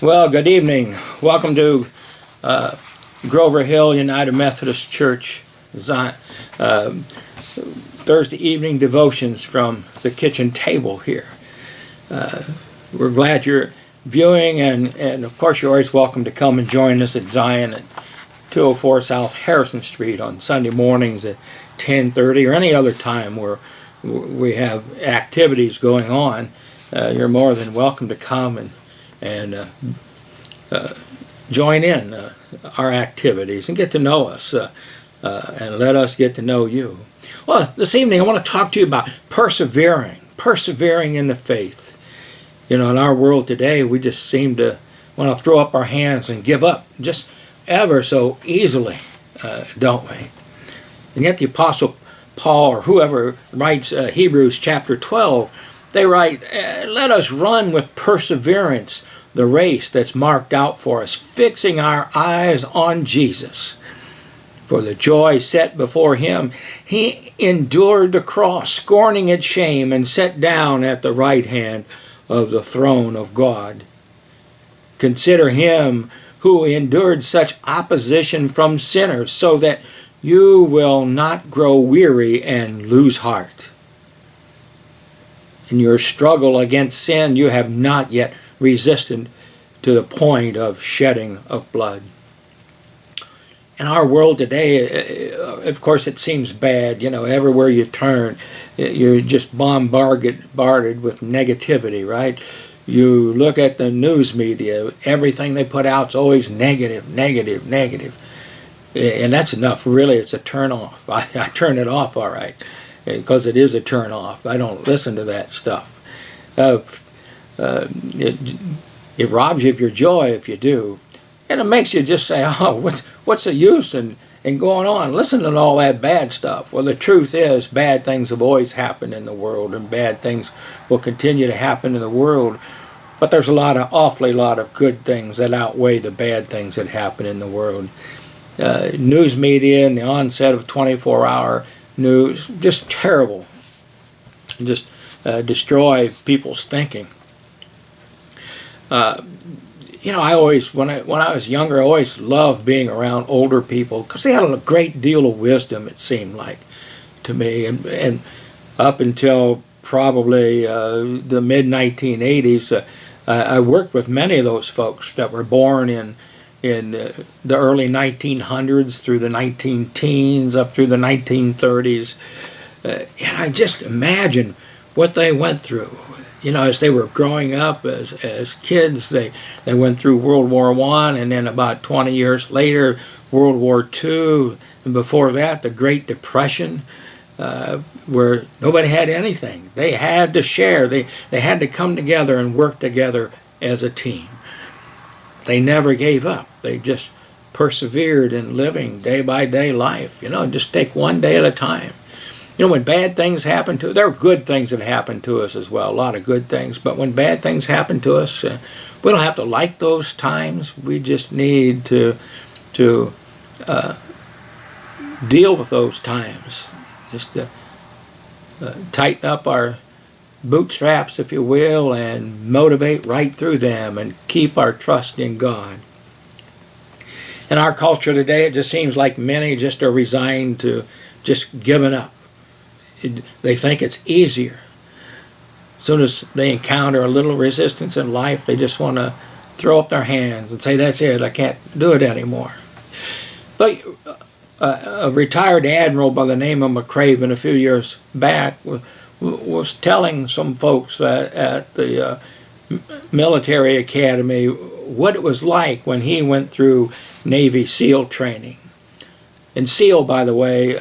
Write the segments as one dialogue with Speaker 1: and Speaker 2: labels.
Speaker 1: Well, good evening. Welcome to Grover Hill United Methodist Church Thursday evening devotions from the kitchen table here. We're glad you're viewing, and of course you're always welcome to come and join us at Zion at 204 South Harrison Street on Sunday mornings at 10:30 or any other time where we have activities going on. You're more than welcome to come and join in our activities and get to know us and let us get to know you. Well, this evening I want to talk to you about persevering in the faith. You know, in our world today, we just seem to want to throw up our hands and give up just ever so easily, don't we? And yet the Apostle Paul, or whoever writes Hebrews chapter 12, they write, let us run with perseverance the race that's marked out for us, fixing our eyes on Jesus. For the joy set before him, he endured the cross, scorning its shame, and sat down at the right hand of the throne of God. Consider him who endured such opposition from sinners, so that you will not grow weary and lose heart. In your struggle against sin, you have not yet resisted to the point of shedding of blood. In our world today, of course, it seems bad. You know, everywhere you turn, you're just bombarded with negativity, right? You look at the news media, everything they put out is always negative. And that's enough. Really, it's a turn off. I turn it off, all right, because it is a turn off. I don't listen to that stuff. It robs you of your joy if you do. And it makes you just say, oh, what's the use in going on? Listen to all that bad stuff. Well, the truth is, bad things have always happened in the world, and bad things will continue to happen in the world. But there's awfully lot of good things that outweigh the bad things that happen in the world. News media and the onset of 24-hour news, just terrible. Just destroy people's thinking. You know, I always, when I was younger, I always loved being around older people because they had a great deal of wisdom, it seemed like to me. And up until probably the mid-1980s, I worked with many of those folks that were born in the early 1900s through the 19-teens up through the 1930s. And I just imagine what they went through. You know, as they were growing up as kids, they went through World War I, and then about 20 years later, World War II, and before that, the Great Depression, where nobody had anything. They had to share. They had to come together and work together as a team. They never gave up. They just persevered in living day-by-day life, you know, just take one day at a time. You know, when bad things happen to us, there are good things that happen to us as well, a lot of good things. But when bad things happen to us, we don't have to like those times. We just need to deal with those times. Just tighten up our bootstraps, if you will, and motivate right through them and keep our trust in God. In our culture today, it just seems like many just are resigned to just giving up. They think it's easier. As soon as they encounter a little resistance in life, they just want to throw up their hands and say, that's it, I can't do it anymore. But a retired admiral by the name of McCraven a few years back was telling some folks at the military academy what it was like when he went through Navy SEAL training. And SEAL, by the way,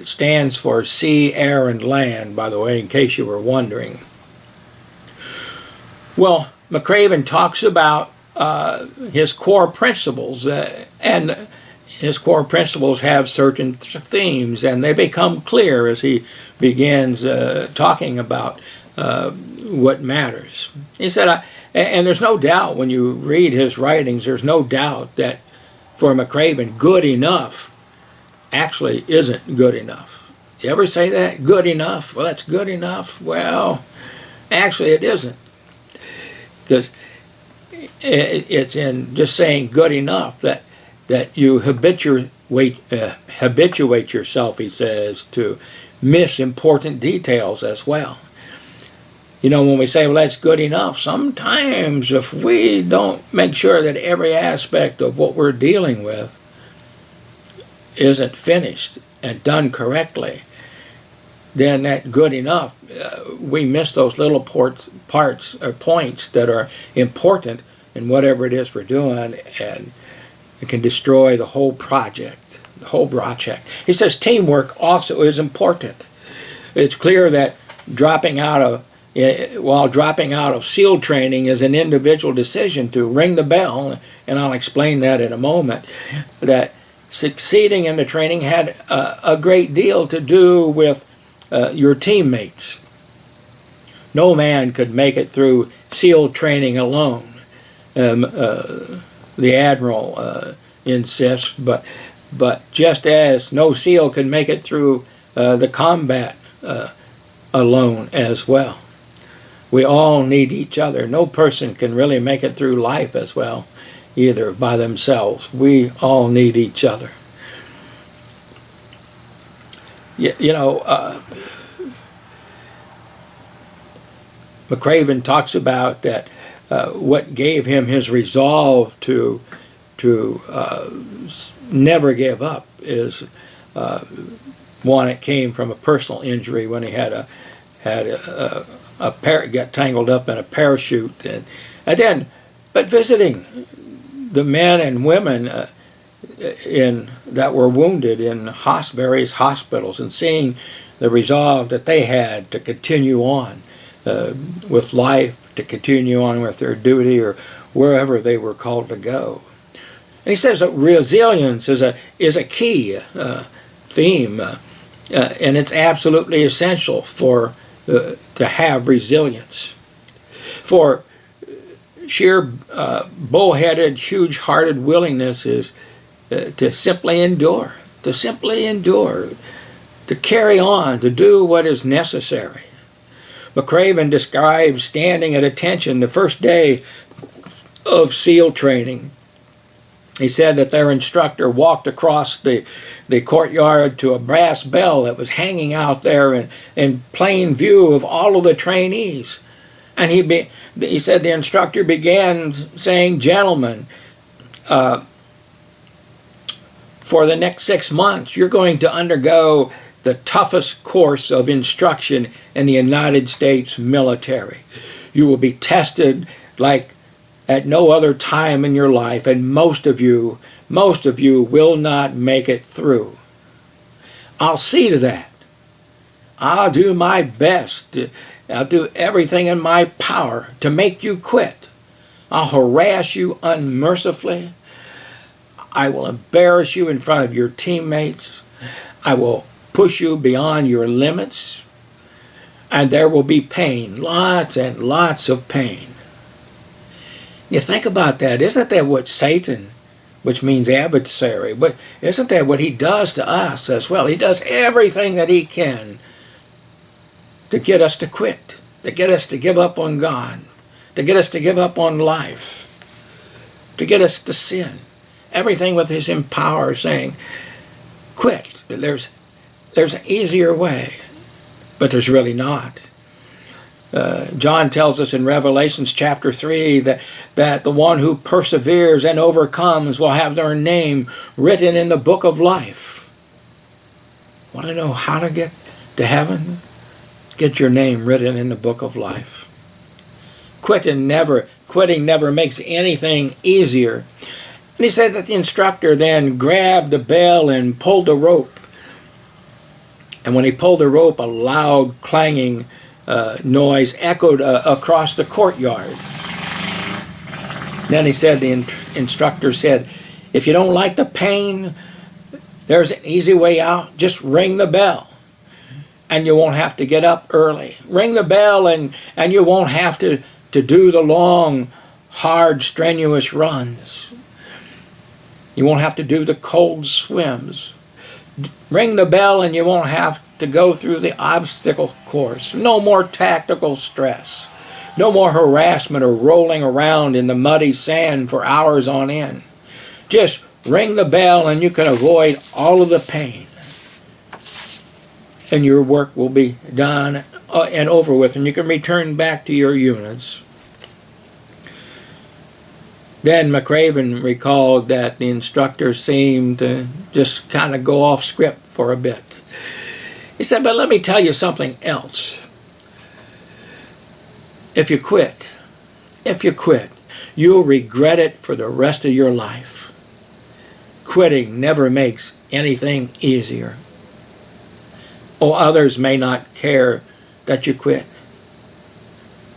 Speaker 1: stands for Sea, Air, and Land, by the way, in case you were wondering. Well, McCraven talks about his core principles, and his core principles have certain themes, and they become clear as he begins talking about what matters. He said, and there's no doubt when you read his writings, there's no doubt that for McCraven, good enough actually isn't good enough. You ever say that? Good enough? Well, that's good enough. Well, actually it isn't. Because it's in just saying good enough that you habituate yourself, he says, to miss important details as well. You know, when we say, well, that's good enough, sometimes if we don't make sure that every aspect of what we're dealing with isn't finished and done correctly, then that good enough, we miss those little parts or points that are important in whatever it is we're doing, and it can destroy the whole project, the whole project. He says teamwork also is important. It's clear that while dropping out of SEAL training is an individual decision to ring the bell, and I'll explain that in a moment, that succeeding in the training had a great deal to do with your teammates. No man could make it through SEAL training alone. The Admiral insists, but just as no SEAL can make it through the combat alone as well. We all need each other. No person can really make it through life as well, either by themselves. We all need each other. You know, McRaven talks about that what gave him his resolve to never give up is one, it came from a personal injury when he got tangled up in a parachute, and then, but visiting the men and women that were wounded in various hospitals and seeing the resolve that they had to continue on with life, to continue on with their duty or wherever they were called to go. And he says that resilience is a key theme, and it's absolutely essential to have resilience. For sheer bullheaded, huge-hearted willingness is to simply endure, to carry on, to do what is necessary. McRaven describes standing at attention the first day of SEAL training. He said that their instructor walked across the courtyard to a brass bell that was hanging out there in plain view of all of the trainees. And he said the instructor began saying, "Gentlemen, for the next 6 months, you're going to undergo the toughest course of instruction in the United States military. You will be tested like at no other time in your life, and most of you will not make it through. I'll see to that. I'll do my best. I'll do everything in my power to make you quit. I'll harass you unmercifully. I will embarrass you in front of your teammates. I will push you beyond your limits, and there will be pain, lots and lots of pain." You think about that. Isn't that what Satan, which means adversary, but isn't that what he does to us as well? He does everything that he can to get us to quit, to get us to give up on God, to get us to give up on life, to get us to sin. Everything with his power saying, quit. There's an easier way, but there's really not. John tells us in Revelation chapter 3 that the one who perseveres and overcomes will have their name written in the book of life. Want to know how to get to heaven? Get your name written in the book of life. Quitting never makes anything easier. And he said that the instructor then grabbed the bell and pulled the rope. And when he pulled the rope, a loud clanging noise echoed across the courtyard. Then he said, the instructor said, "If you don't like the pain, there's an easy way out. Just ring the bell, and you won't have to get up early. Ring the bell, and you won't have to do the long, hard, strenuous runs. You won't have to do the cold swims. Ring the bell and you won't have to go through the obstacle course. No more tactical stress. No more harassment or rolling around in the muddy sand for hours on end. Just ring the bell and you can avoid all of the pain. And your work will be done and over with, and you can return back to your units. Then McRaven recalled that the instructor seemed to just kind of go off script for a bit. He said, but let me tell you something else. If you quit, you'll regret it for the rest of your life. Quitting never makes anything easier. Oh, others may not care that you quit.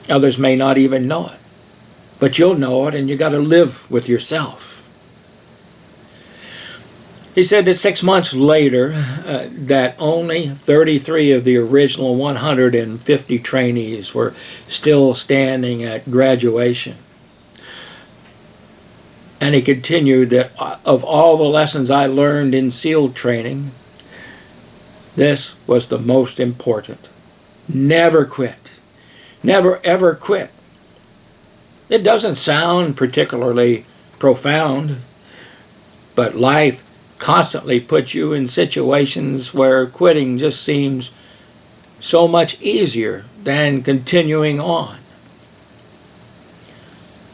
Speaker 1: Others may not even know it. But you'll know it, and you got to live with yourself. He said that 6 months later, that only 33 of the original 150 trainees were still standing at graduation. And he continued that of all the lessons I learned in SEAL training, this was the most important. Never quit. Never ever quit. It doesn't sound particularly profound, but life constantly puts you in situations where quitting just seems so much easier than continuing on.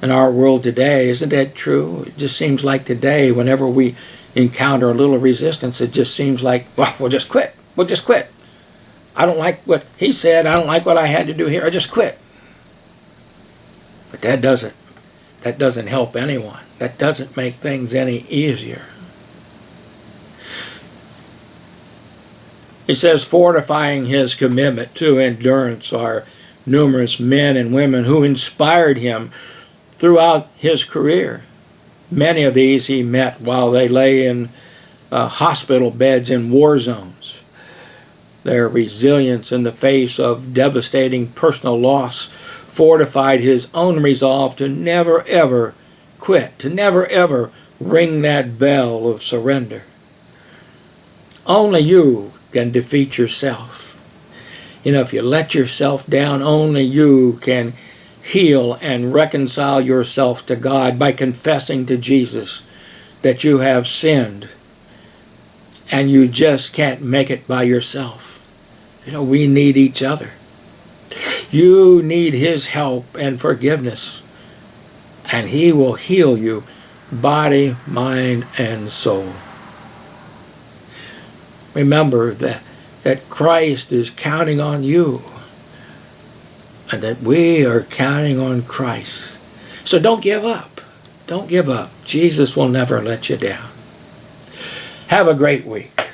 Speaker 1: In our world today, isn't that true? It just seems like today, whenever we encounter a little resistance, it just seems like, well, we'll just quit. We'll just quit. I don't like what he said. I don't like what I had to do here. I just quit. But that doesn't help anyone. That doesn't make things any easier. He says, fortifying his commitment to endurance are numerous men and women who inspired him throughout his career. Many of these he met while they lay in hospital beds in war zones. Their resilience in the face of devastating personal loss fortified his own resolve to never ever quit, to never ever ring that bell of surrender. Only you can defeat yourself. You know, if you let yourself down, only you can heal and reconcile yourself to God by confessing to Jesus that you have sinned and you just can't make it by yourself. You know, we need each other. You need His help and forgiveness, and He will heal you, body, mind, and soul. Remember that Christ is counting on you, and that we are counting on Christ. So don't give up. Don't give up. Jesus will never let you down. Have a great week.